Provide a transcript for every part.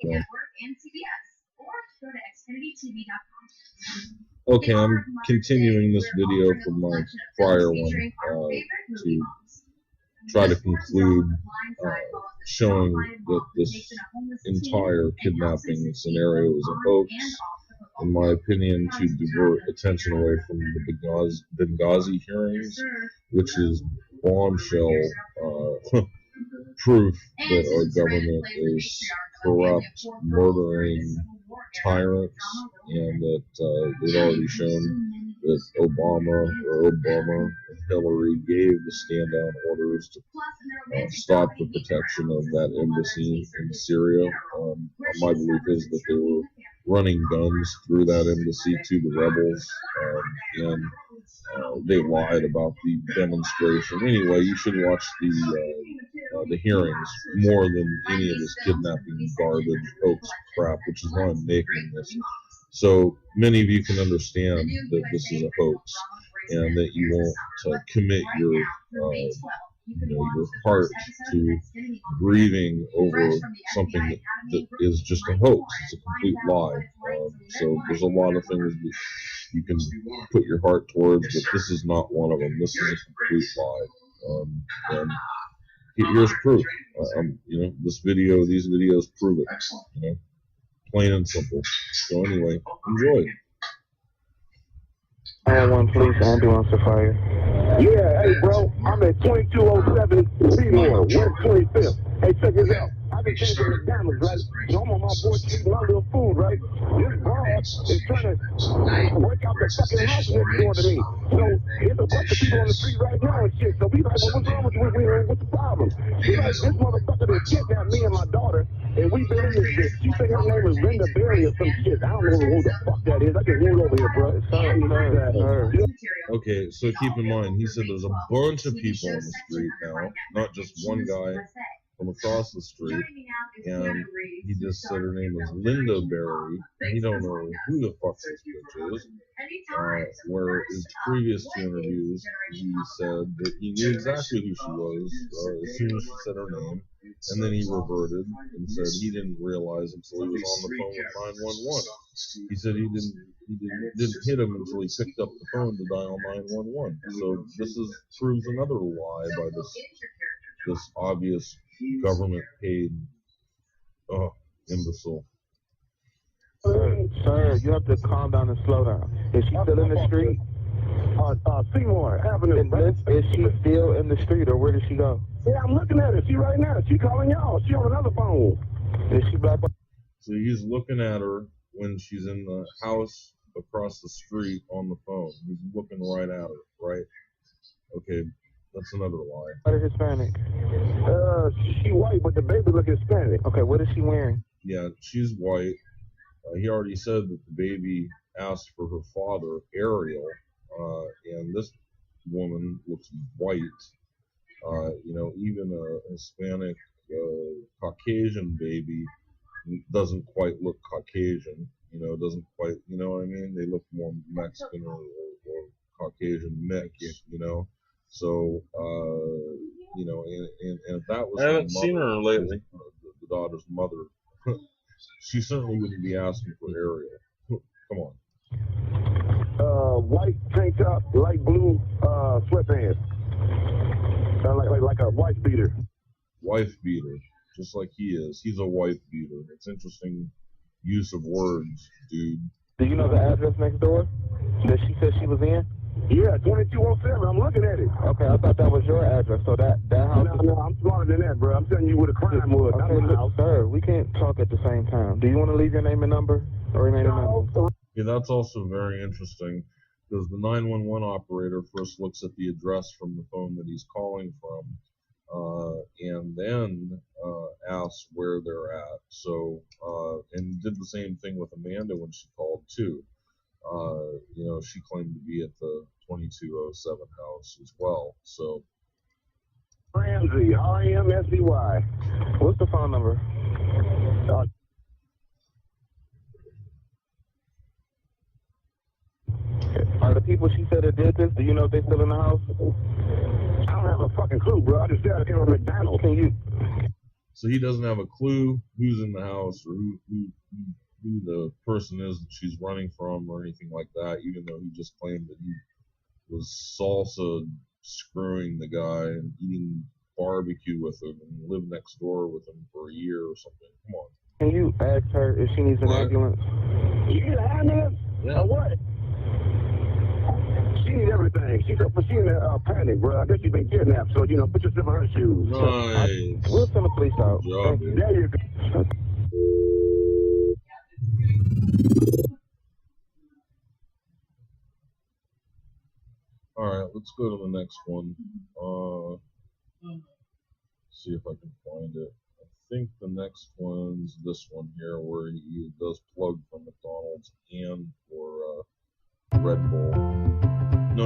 Yeah. Okay, I'm continuing this video from my prior one to try to conclude showing that this entire kidnapping scenario is a hoax, in my opinion, to divert attention away from the Benghazi hearings, which is bombshell proof that our government is corrupt, murdering tyrants, and that they've already shown that Obama and Hillary gave the stand-down orders to stop the protection of that embassy in Syria. My belief is that they were running guns through that embassy to the rebels, and they lied about the demonstration. Anyway, you should watch the hearings more than any of this kidnapping garbage hoax crap, which is why I'm making this. So many of you can understand that this is a hoax, and that you won't commit your heart to grieving over something that is just a hoax. It's a complete lie. So there's a lot of things that you can put your heart towards, but this is not one of them. This is a complete lie. And here's proof. These videos prove it. Plain and simple. So anyway, enjoy. 911 police ambulance to fire. Yeah, hey bro, I'm at 2207 Seymour, West 25th. Hey, check this out. I just came from McDonald's, right? So I'm on my porch eating my little food, right? This broad is trying to work out the fucking house next door to me. So there's a bunch of people on the street right now and shit. So we like, well, what's wrong with you? What's the problem? She like, this motherfucker that kidnapped me and my daughter, and we've been in this shit. She think her name is Linda Berry or some shit. I don't know who the fuck that is. I just moved over here, bro. Okay, so keep in mind, he said there's a bunch of people on the street now, not just one guy from across the street, and he just said her name was Linda Berry, and he don't know who the fuck this bitch is. Where his previous two interviews, he said that he knew exactly who she was as soon as she said her name, and then he reverted and said he didn't realize until he was on the phone with 911. He said he didn't hit him until he picked up the phone to dial 911. So this proves another lie by this obvious government-paid imbecile. Sir, you have to calm down and slow down. Is she still in the street? Seymour Avenue. Is she still in the street, or where did she go? Yeah, I'm looking at her. She right now. She calling y'all. She on another phone. Is she black? So he's looking at her when she's in the house across the street on the phone. He's looking right at her, right? Okay, that's another lie. What is Hispanic? She white, but the baby look Hispanic. Okay, what is she wearing? Yeah, she's white. He already said that the baby asked for her father, Ariel, and this woman looks white. Even a Hispanic, Caucasian baby doesn't quite look Caucasian. Doesn't quite, you know what I mean? They look more Mexican or Caucasian mix, So, and if that was I haven't seen her lately. The daughter's mother, she certainly wouldn't be asking for Ariel. Come on. White tank top, light blue sweatpants. Like a wife beater. Wife beater, just like he is. He's a wife beater. It's interesting use of words, dude. Do you know the address next door that she said she was in? Yeah, 2207. I'm looking at it. Okay, I thought that was your address. So that house. No, I'm smarter than that, bro. I'm telling you where the crime was. Okay, look, sir, we can't talk at the same time. Do you want to leave your name and number or name and number? Yeah, that's also very interesting because the 911 operator first looks at the address from the phone that he's calling from, and then asks where they're at. So, and did the same thing with Amanda when she called too. She claimed to be at the 2207 house as well. So, Ramsey, R-A-M-S-E-Y. What's the phone number? Are the people she said that did this, do you know if they're still in the house? I don't have a fucking clue, bro. I just said I came from McDonald's. Can you? So he doesn't have a clue who's in the house or who the person is that she's running from or anything like that, even though he just claimed that he was salsa screwing the guy and eating barbecue with him and lived next door with him for a year or something. Come on. Can you ask her if she needs an ambulance? You need an ambulance? Yeah. Or what? She needs everything. She's in a panic, bro. I guess she's been kidnapped, so, you know, put yourself in her shoes. Nice. We'll send the police out. Good job, dude. There you go. Alright, let's go to the next one. See if I can find it. I think the next one's this one here where he does plug for McDonald's and for Red Bull. No.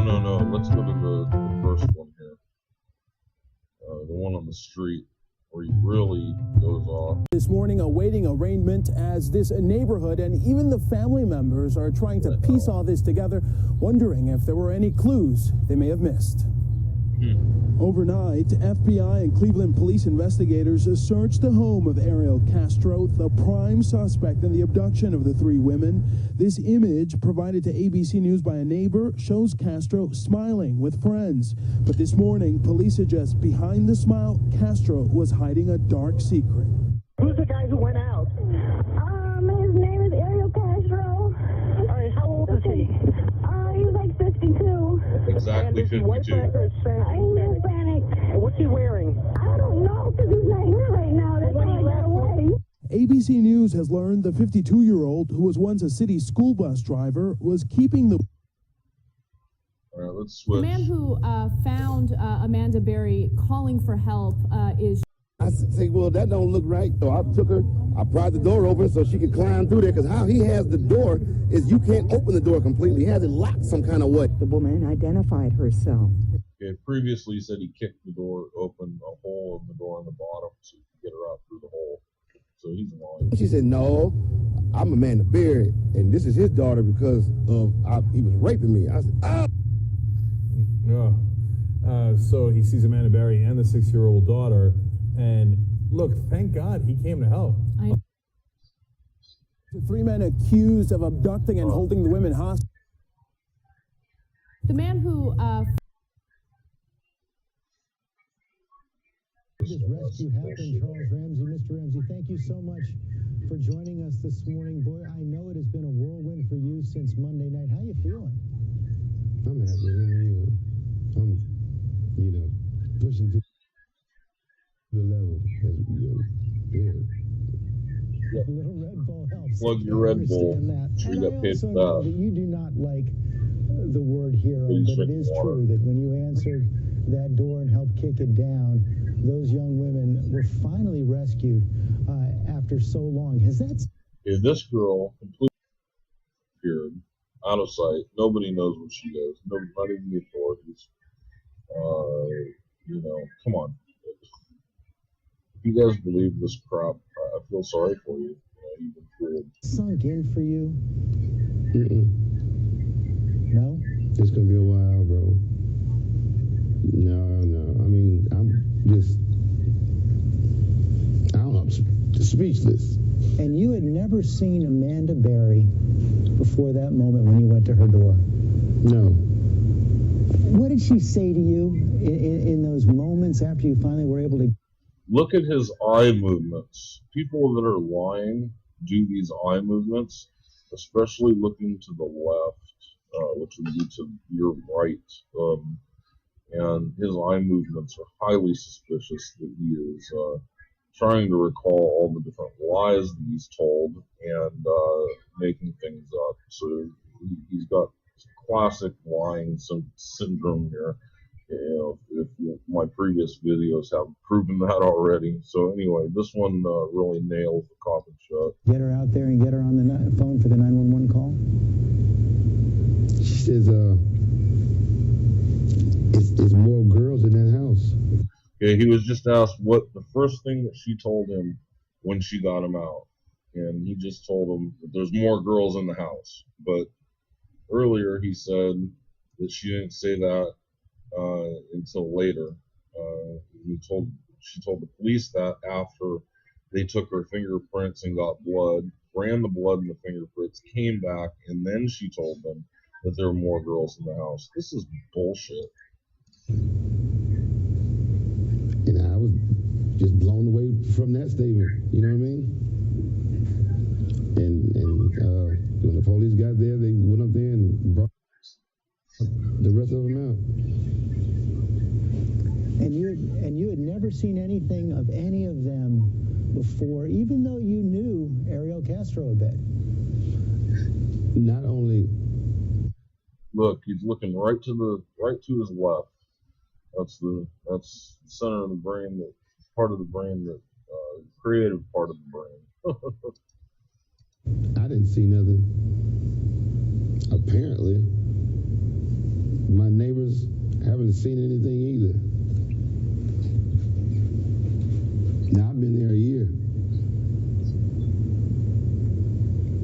Let's go to the first one here. The one on the street where he really goes off. This morning awaiting arraignment as this neighborhood and even the family members are trying to piece all this together, wondering if there were any clues they may have missed. Overnight, FBI and Cleveland police investigators searched the home of Ariel Castro, the prime suspect in the abduction of the three women. This image, provided to ABC News by a neighbor, shows Castro smiling with friends. But this morning, police suggest behind the smile, Castro was hiding a dark secret. Who's the guy who went out? His name is Ariel Castro. All right, how old is he? He's like 52. Exactly 52. I'm Hispanic. What's he wearing? I don't know because he's not here right now. That's why I got away. ABC News has learned the 52-year-old, who was once a city school bus driver, was keeping the... All right, let's switch. The man who found Amanda Berry calling for help is... I say, well, that don't look right. So I took her, I pried the door open so she could climb through there, because how he has the door is you can't open the door completely. He has it locked some kind of way. The woman identified herself. Okay, previously he said he kicked the door open, a hole in the door on the bottom so he could get her out through the hole. So he's lying. She said, no, I'm Amanda Berry, and this is his daughter because he was raping me. I said, oh. No. So he sees Amanda Berry and the 6-year-old daughter, and look, thank God he came to help. The three men accused of abducting and holding the women hostage. The man who... This rescue happened, Charles Ramsey. Mr. Ramsey, thank you so much for joining us this morning. Boy, I know it has been a whirlwind for you since Monday night. How you feeling? I'm happy. I'm, pushing to the level as A little Red Bull helps. Plug your Red Bull. That. You got paid for know that. that you do not like the word hero, Please but it is water. true that when you answered that door and helped kick it down, those young women were finally rescued after so long. Has that... Okay, this girl completely disappeared, out of sight. Nobody knows where she goes. Not even the authorities. Come on. If you guys believe this crap, I feel sorry for you. You've been fooled. Sunk in for you? Mm-mm. No? It's gonna be a while, bro. No. I mean, I'm just, I don't know, I'm speechless. And you had never seen Amanda Berry before that moment when you went to her door? No. What did she say to you in those moments after you finally were able to... Look at his eye movements. People that are lying do these eye movements, especially looking to the left, which would be to your right. And his eye movements are highly suspicious that he is trying to recall all the different lies that he's told and making things up. So he's got classic lying syndrome here. If my previous videos have proven that already. So anyway, this one really nails the coffin shut. Get her out there and get her on the phone for the 911 call? She says, it's more girls in that house. Okay, he was just asked what the first thing that she told him when she got him out. And he just told him that there's more girls in the house. But earlier he said that she didn't say that until later. He told she told the police that after they took her fingerprints and got blood, ran the blood and the fingerprints, came back, and then she told them that there were more girls in the house. This is bullshit. And I was just blown away from that statement. You know what I mean? And when the police got there, they went up there and brought the rest of them out. And you had never seen anything of any of them before, even though you knew Ariel Castro a bit. Not only. Look, he's looking right to his left. That's the center of the brain, that part of the brain, that creative part of the brain. I didn't see nothing. Apparently, my neighbors haven't seen anything either. Now, I've been there a year.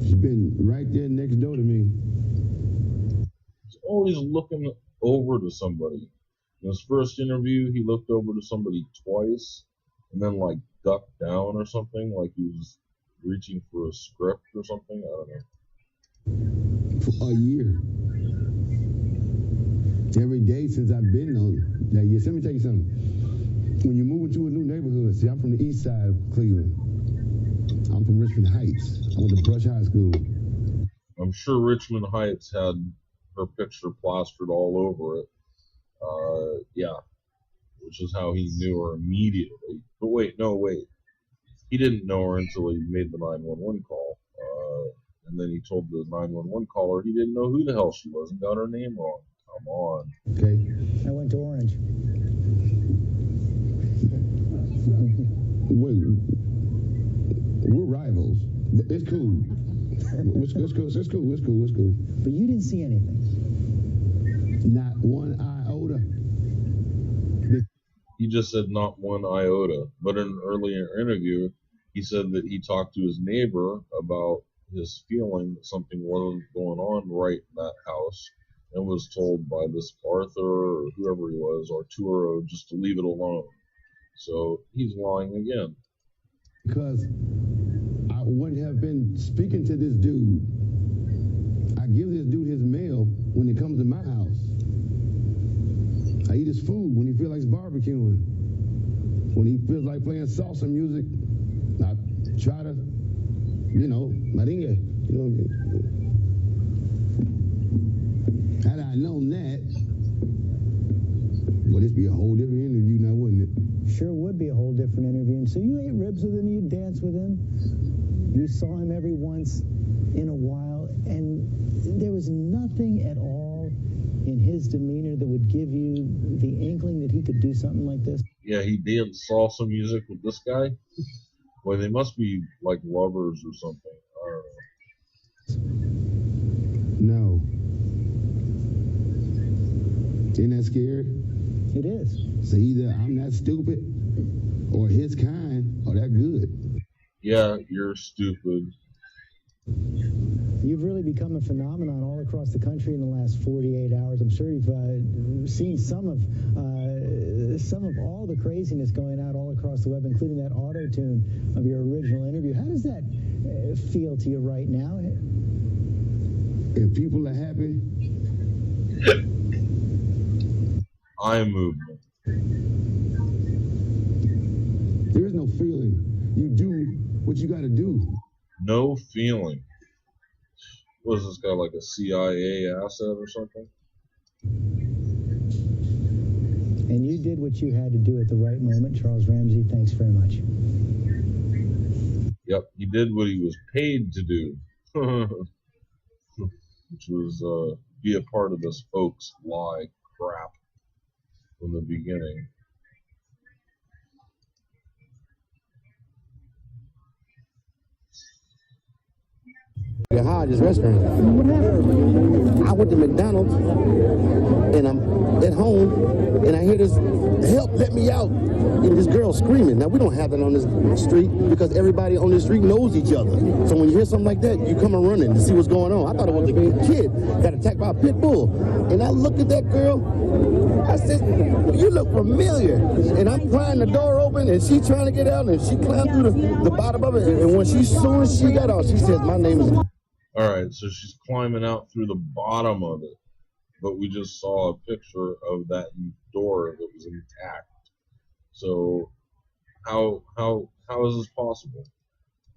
She's been right there next door to me. He's always looking over to somebody. In his first interview, he looked over to somebody twice, and then like ducked down or something, like he was reaching for a script or something. I don't know. For a year. Every day since I've been on that year. So let me tell you something. When you move into a new neighborhood, see, I'm from the east side of Cleveland. I'm from Richmond Heights. I went to Brush High School. I'm sure Richmond Heights had her picture plastered all over it. Yeah, which is how he knew her immediately. But wait. He didn't know her until he made the 911 call. And then he told the 911 caller he didn't know who the hell she was and got her name wrong. Come on. Okay. I went to Orange. Wait, we're rivals, but it's cool. It's cool. But you didn't see anything. Not one iota. He just said not one iota. But in an earlier interview, he said that he talked to his neighbor about his feeling that something wasn't going on right in that house, and was told by this Arthur or whoever he was, Arturo, just to leave it alone. So he's lying again. Because I wouldn't have been speaking to this dude. I give this dude his mail when it comes to my house. I eat his food when he feels like barbecuing. When he feels like playing salsa music, I try to, merengue. You know what I mean? Had I known that, well, this would be a whole different interview now, wouldn't it? Sure would be a whole different interview. And so you ate ribs with him, you danced with him, you saw him every once in a while, and there was nothing at all in his demeanor that would give you the inkling that he could do something like this? Yeah, he danced salsa music with this guy? Boy, they must be like lovers or something. I don't know. No. Isn't that scary? It is. So either I'm that stupid, or his kind, or that good. Yeah, you're stupid. You've really become a phenomenon all across the country in the last 48 hours. I'm sure you've seen some of all the craziness going out all across the web, including that auto-tune of your original interview. How does that feel to you right now? If people are happy, eye movement. There is no feeling. You do what you got to do. No feeling. Was this guy like a CIA asset or something? And you did what you had to do at the right moment, Charles Ramsey. Thanks very much. Yep, he did what he was paid to do. Which was be a part of this hoax lie crap from the beginning. The Hodges restaurant. What happened? I went to McDonald's and I'm at home and I hear this, help, let me out. And this girl screaming. Now we don't have that on this street because everybody on this street knows each other. So when you hear something like that, you come running to see what's going on. I thought it was a kid got attacked by a pit bull. And I looked at that girl I said, you look familiar. And I'm prying the door open, and she's trying to get out, and she climbed through the bottom of it. And when soon as she got out, she says, my name is... All right, so she's climbing out through the bottom of it, but we just saw a picture of that door that was intact. So how is this possible?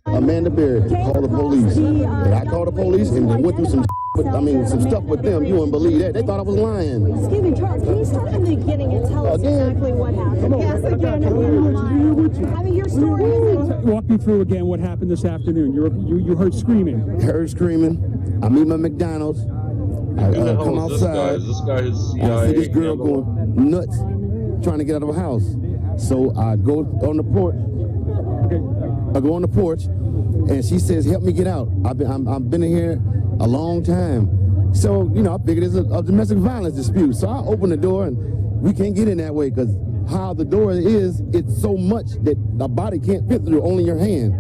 Amanda Berry called the police. And I called the police and they went through some stuff with them. You wouldn't believe that. They thought I was lying. Excuse me, Charles, can you start from the beginning and tell us exactly what happened? Yes, again, if you don't mind. I mean, your story is... Walk me through again what happened this afternoon. You heard screaming. Heard screaming. I'm eating my McDonald's. I come outside. Is this guy his CIA? I see this girl going nuts, trying to get out of the house. So I go on the porch. I go on the porch, and she says, "Help me get out. I've been in here a long time." So I figured it's a domestic violence dispute. So I open the door, and we can't get in that way because how the door is, it's so much that the body can't fit through, only your hand.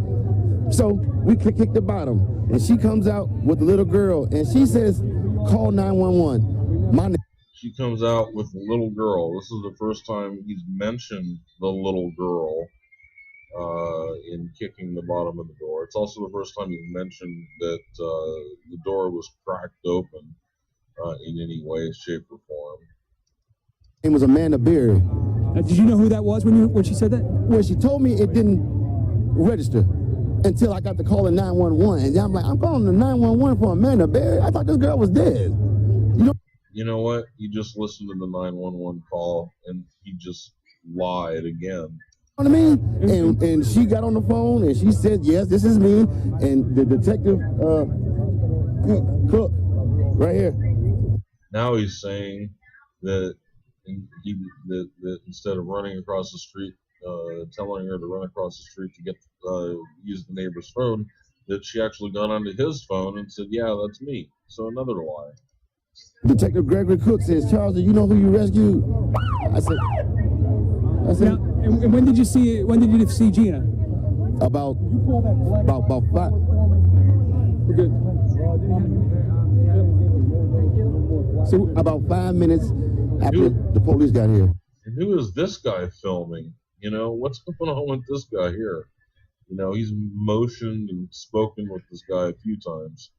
So we kick the bottom, and she comes out with the little girl, and she says, "Call 911." My name. She comes out with the little girl. This is the first time he's mentioned the little girl in kicking the bottom of the door. It's also the first time he's mentioned that the door was cracked open in any way, shape, or form. Her name was Amanda Berry. Did you know who that was when she said that? Well, she told me it didn't register until I got the call at 911. And I'm like, I'm calling the 911 for Amanda Berry? I thought this girl was dead. You know what? You just listened to the 911 call, and he just lied again. You know what I mean? And she got on the phone, and she said, yes, this is me. And the detective, Cook, right here. Now he's saying that instead of running across the street, telling her to run across the street to get use the neighbor's phone, that she actually got onto his phone and said, yeah, that's me. So another lie. Detective Gregory Cook says, Charles, do you know who you rescued? I said. Now, and when did you see Gina? About 5. Good. So about 5 minutes after the police got here. And who is this guy filming? What's going on with this guy here? He's motioned and spoken with this guy a few times.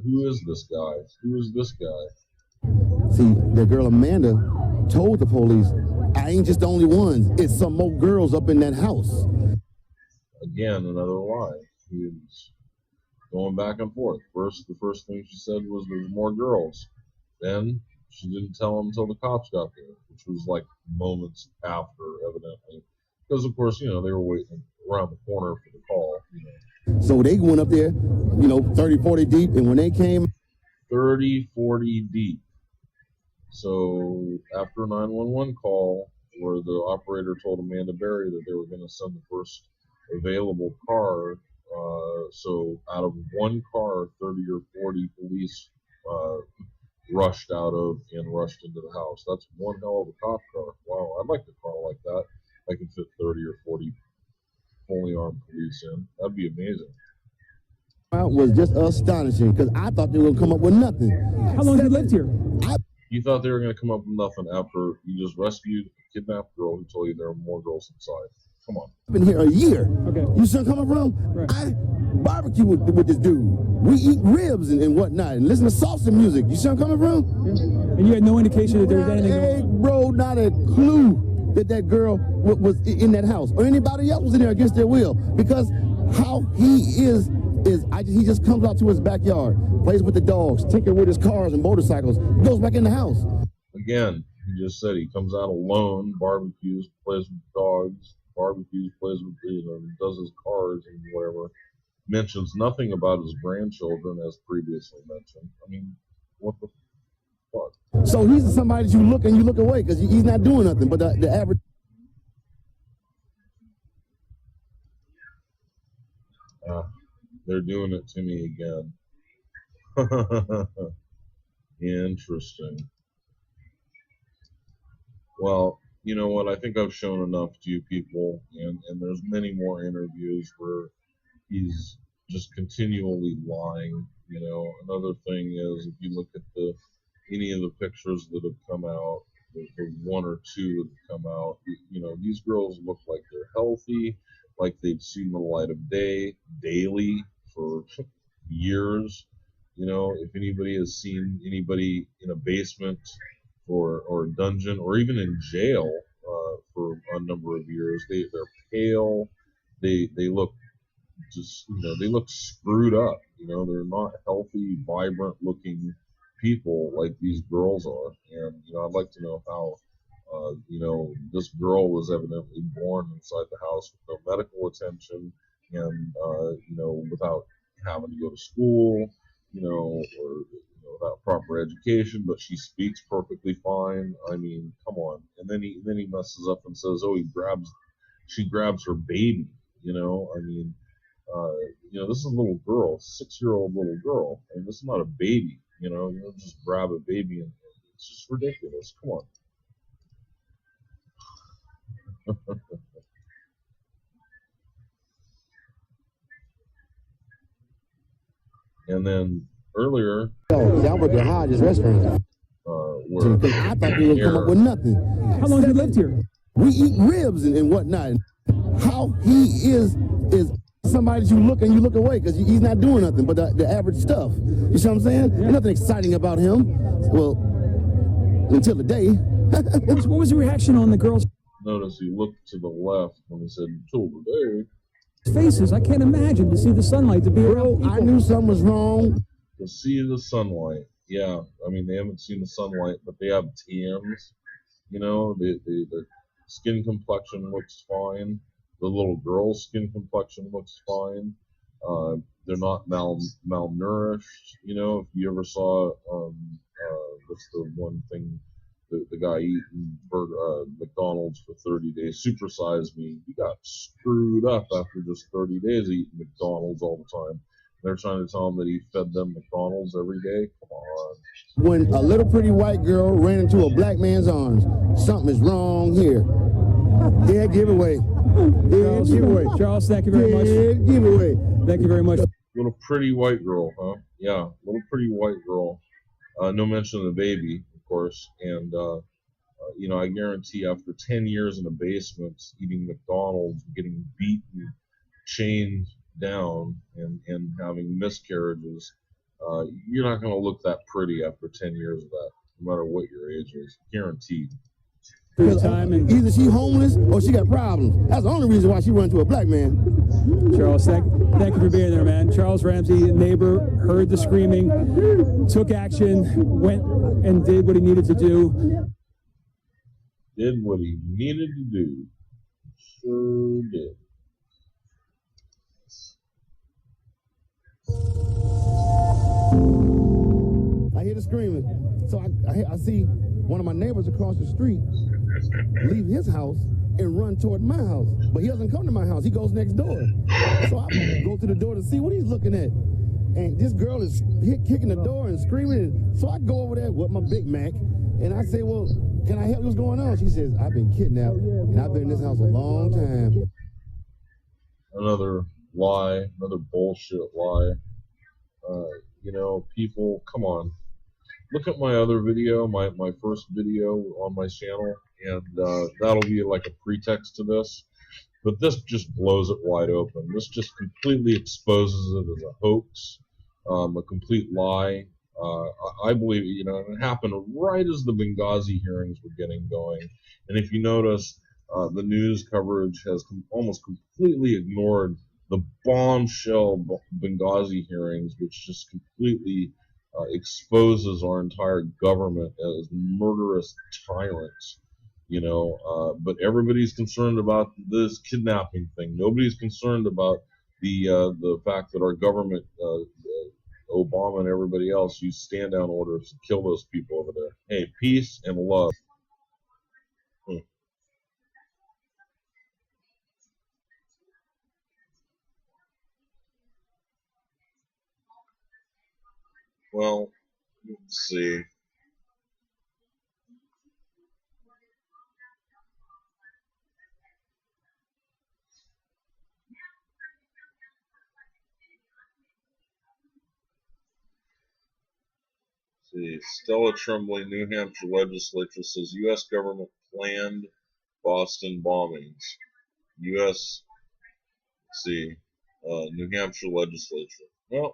Who is this guy? Who is this guy? See, the girl Amanda told the police, I ain't just the only ones. It's some more girls up in that house. Again, another lie. He was going back and forth. The first thing she said was there's more girls. Then she didn't tell him until the cops got there, which was like moments after, evidently. Because, of course, they were waiting around the corner for the call. So they went up there, 30, 40 deep, and when they came... 30, 40 deep. So after a 911 call where the operator told Amanda Berry that they were going to send the first available car, so out of one car, 30 or 40 police rushed out of and rushed into the house. That's one hell of a cop car. Wow, I'd like a car like that. I could fit 30 or 40 fully armed police in. That'd be amazing. Was just astonishing because I thought they were going to come up with nothing. How long have you lived here? You thought they were going to come up with nothing after you just rescued a kidnapped girl who told you there were more girls inside. Come on. I've been here a year. Okay. You see where I'm coming from? Right. I barbecue with this dude. We eat ribs and whatnot and listen to salsa music. You see where I'm coming from? Yeah. And you had no indication that there was anything going on? Bro, not a clue that girl was in that house or anybody else was in there against their will, because how he is he just comes out to his backyard, plays with the dogs, tinkers with his cars and motorcycles, goes back in the house. Again, he just said he comes out alone, barbecues, plays with dogs, barbecues, plays with, does his cars and whatever. Mentions nothing about his grandchildren as previously mentioned. I mean, what the fuck? So he's somebody that you look away because he's not doing nothing, but the average. They're doing it to me again. Interesting. Well, you know what? I think I've shown enough to you people, and there's many more interviews where he's just continually lying. Another thing is if you look at any of the pictures that have come out, the one or two that come out. You know, these girls look like they're healthy, like they've seen the light of day daily for years. You know, if anybody has seen anybody in a basement or a dungeon or even in jail for a number of years, they're pale. They look just, you know, they look screwed up. You know, they're not healthy, vibrant looking people like these girls are. And you know, I'd like to know how you know, this girl was evidently born inside the house with no medical attention and you know, without having to go to school, you know, or you know, without proper education, but she speaks perfectly fine. I mean, come on. And then he messes up and says, oh, she grabs her baby. You know, I mean, you know, this is a little girl, 6-year-old little girl, and this is not a baby. You know, you don't just grab a baby, and it's just ridiculous. Come on. And then earlier, Y'all went to Hodge's restaurant. where I thought they would come up with nothing. How long have you lived here? We eat ribs and whatnot. How he is somebody that you look away because he's not doing nothing but the average stuff. You see what I'm saying? There's nothing exciting about him. Well, until the day. What was the reaction on the girls' notice he looked to the left when he said until today. faces? I can't imagine to see the sunlight, to be around people. I knew something was wrong. To see the sunlight, yeah. I mean, they haven't seen the sunlight, but they have tans. You know, their skin complexion looks fine. The little girl's skin complexion looks fine. They're not malnourished. You know, if you ever saw what's the one thing, the guy eating McDonald's for 30 days, Supersize Me, he got screwed up after just 30 days eating McDonald's all the time. They're trying to tell him that he fed them McDonald's every day. Come on. When a little pretty white girl ran into a black man's arms, something is wrong here. Dead giveaway. Dead giveaway. Charles, thank you very much. Dead giveaway. Thank you very much. Little pretty white girl, huh? Yeah, little pretty white girl. No mention of the baby, of course. And, you know, I guarantee after 10 years in a basement, eating McDonald's, getting beaten, chained down, and having miscarriages, you're not going to look that pretty after 10 years of that, no matter what your age is. Guaranteed. Either she homeless or she got problems. That's the only reason why she run to a black man. Charles, thank you for being there, man. Charles Ramsey, neighbor, heard the screaming, took action, went and did what he needed to do. Did what he needed to do. Sure did. I hear the screaming. So I see one of my neighbors across the street leave his house and run toward my house. But he doesn't come to my house. He goes next door. So I go to the door to see what he's looking at. And this girl is kicking the door and screaming. So I go over there with my Big Mac. And I say, well, can I help you? What's going on? She says, I've been kidnapped. And I've been in this house a long time. Another lie. Another bullshit lie. You know, people, come on. Look at my other video, my first video on my channel, and that'll be like a pretext to this. But this just blows it wide open. This just completely exposes it as a hoax, a complete lie. I believe, you know, it happened right as the Benghazi hearings were getting going. And if you notice, the news coverage has almost completely ignored the bombshell Benghazi hearings, which just completely exposes our entire government as murderous tyrants, you know. But everybody's concerned about this kidnapping thing. Nobody's concerned about the fact that our government, Obama and everybody else, used stand-down orders to kill those people over there. Hey, peace and love. Well, let's see. see. Stella Tremblay, New Hampshire legislature says U.S. government planned Boston bombings. U.S. New Hampshire legislature. Well,